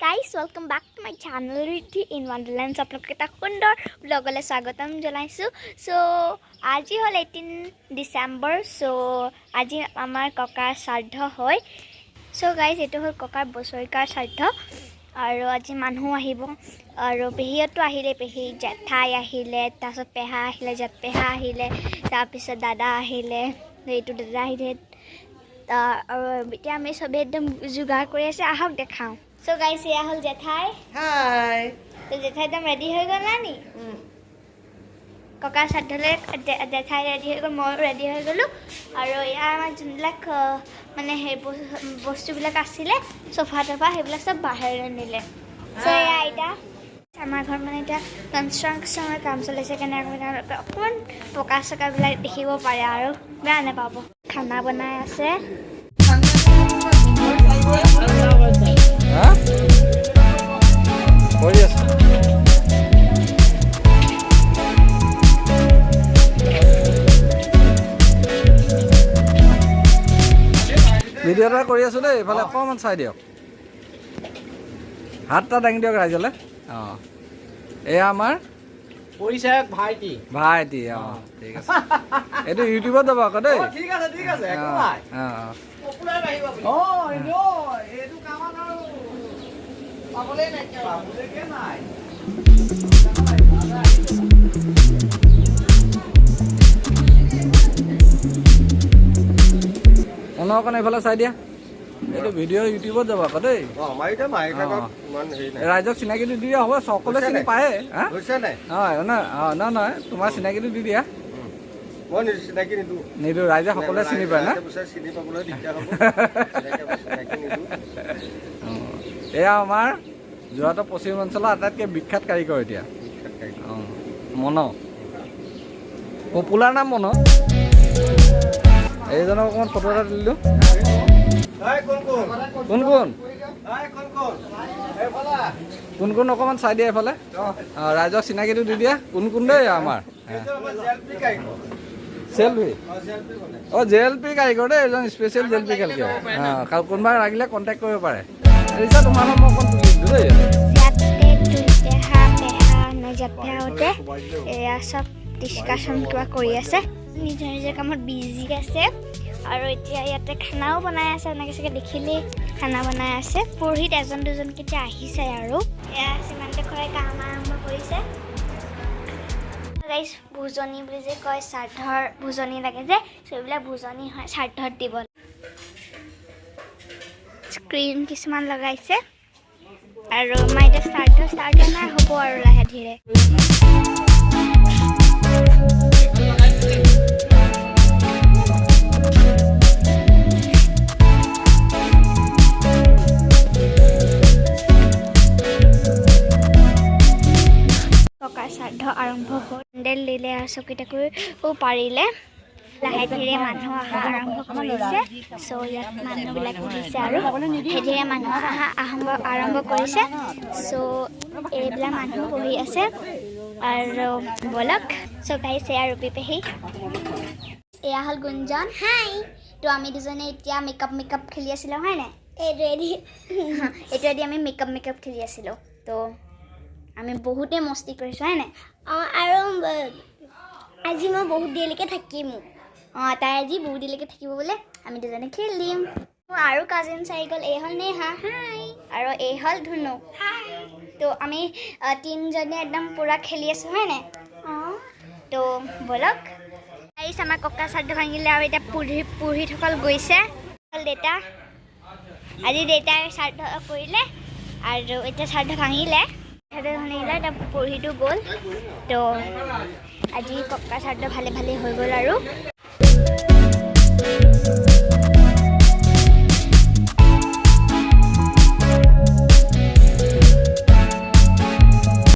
guys, welcome back to my channel Riddhi in Wonderlands. আপোনালোকক এটা সুন্দৰ ব্লগলৈ স্বাগতম জনাইছো। সো আজি হল 18 ডিসেম্বৰ। সো আজি আমাৰ ককাৰ শ্ৰাদ্ধ হয়। সো গাইজ এইটো হল ককাৰ বছৰিকাৰ শ্ৰাদ্ধ আৰু আজি মানুহ আহিব আৰু পেহীটো আহিলে, পেহী জেঠাই আহিলে, তাৰপিছত পেহা আহিলে, জেঠপেহা আহিলে, তাৰপিছত দাদা আহিলে, এইটো দাদা আহিলে আৰু এতিয়া আমি সবে একদম যোগাৰ কৰি আছে। আহক দেখাওঁ। So guys, এয়া হল জেঠাই। Hi. তো জেঠাই একদম ৰেডি হৈ গ'ল না নি? ককাৰ শ্ৰাদ্ধলৈ জেঠাই ৰেডি হৈ গ'ল, মই ৰেডি হৈ গ'লোঁ আৰু এয়া আমাৰ যোনবিলাক মানে সেই বস্তুবিলাক আছিলে চফা তফা সেইবিলাক চব বাহিৰলৈ নিলে। চ' এয়া এতিয়া আমাৰ ঘৰত মানে এতিয়া কনষ্ট্ৰাকশ্যনৰ কাম চলিছে কাৰণে অকণমান পকা চকাবিলাক দেখিব পাৰে আৰু বেয়া নাপাব। খানা বনাই আছে। কৰি আছো ভিডিঅ' এটা কৰি আছো দেই, এইফালে অকণমান চাই দিয়ক, হাতটা দাঙি দিয়ক ৰাইজলে। অঁ, এয়া আমাৰ পৰিচায়ক ভাইটি। ভাইটি। অঁ, ঠিক আছে, এইটো ইউটিউবত যাব আকৌ দেই। ঠিক আছে ঠিক আছে, একো নাই। পপুলাৰ আহিব। এইটো কামত আৰু পাবলেই নাই, পাবলেকে নাই। অকণ এইফালে চাই দিয়া, এইটো ভিডিঅ' ইউটিউবত যাব আকৌ দেই। ৰাইজক চিনাকিটো দি দিয়া হ'ব, সকলোৱে চিনি পায়ে। নহয়, তোমাৰ চিনাকিটো দি দিয়া। নিদিওঁ, ৰাইজে সকলোৱে চিনি পায় না। এয়া আমাৰ যোৰহাটৰ পশ্চিম অঞ্চলৰ আটাইতকৈ বিখ্যাত কাৰিকৰ এতিয়া। অঁ, মন পপুলাৰ নাম মন। এইজনক অকণমান ফটো এটা দিলোঁ। কোন কোন অকণমান চাই দিয়া এইফালে। অঁ, ৰাইজক চিনাকিটো দি দিয়া। কোন কোন দেই আমাৰ জেএলপি। অঁ, জেএলপি কাৰিকৰ দেই, এজন স্পেচিয়েল জেএলপি কাৰিকৰ। অঁ, কোনোবাই লাগিলে কণ্টেক্ট কৰিব পাৰে। ৰিচা, তোমাৰ নাম মই অকণ তুলি দিলোঁ দেই। এয়া চব ডিছকাশ্যন কিবা কৰি আছে, নিজৰ নিজৰ কামত বিজি আছে আৰু এতিয়া ইয়াতে খানাও বনাই আছে। এনেকৈ চাগে দেখিলেই খানা বনাই আছে। পুৰোহিত এজন দুজনকৈ এতিয়া আহিছে আৰু এয়া সিমানতে খুৱাই কাম আৰম্ভ কৰিছে। গাইজ, ভোজনী বুলি যে কয়, শ্ৰাদ্ধৰ ভোজনী লাগে যে, সেইবিলাক ভোজনী হয় শ্ৰাদ্ধত দিব। স্ক্ৰীন কিছুমান লগাইছে আৰু আমাৰ এতিয়া শ্ৰাদ্ধ নাই, হ'ব আৰু লাহে ধীৰে। ককাৰ শ্ৰাদ্ধ আৰম্ভ হ'ল, পেণ্ডেল দিলে আৰু চকীটাকো পাৰিলে। লাহে ধীৰে মানুহ অহা আৰম্ভ কৰিছে। চ' ইয়াত মানুহবিলাক উঠিছে আৰু লাহে ধীৰে মানুহ অহা আৰম্ভ কৰিছে। চ' এইবিলাক মানুহ বহি আছে আৰু বলক। চ' গাইছে আৰু পেহী, এয়া হ'ল গুঞ্জন। হাই। তো আমি দুজনে এতিয়া মেকআপ খেলি আছিলোঁ, হয় নাই? এইটোৱেদি আমি মেকআপ খেলি আছিলোঁ। তো আমি বহুতেই মস্তি কৰিছোঁ, হয় নাই? অঁ, আৰু আজি মই বহুত দেৰিলৈকে থাকিম। অঁ, তাই আজি বহুত দেৰিলৈকে থাকিব বোলে। আমি দুজনে খেলিম। আৰু কাজিনছ আহি গ'ল। এই হ'ল নেহা, হাই, আৰু এই হ'ল ধুনু, হাই। তো আমি তিনিজনী একদম পূৰা খেলি আছোঁ, হয় নাই? অঁ, তো ব'লক। আহিছে আমাৰ ককা শ্ৰাদ্ধ ভাঙিলে আৰু এতিয়া পুৰোহিতসকল গৈছে। দেউতা, আজি দেউতাই শ্ৰাদ্ধ কৰিলে আৰু এতিয়া শ্ৰাদ্ধ ভাঙিলে। এতিয়া পুৰোহিতো গ'ল। তো আজি ককা শ্ৰাদ্ধ ভালে হৈ গ'ল আৰু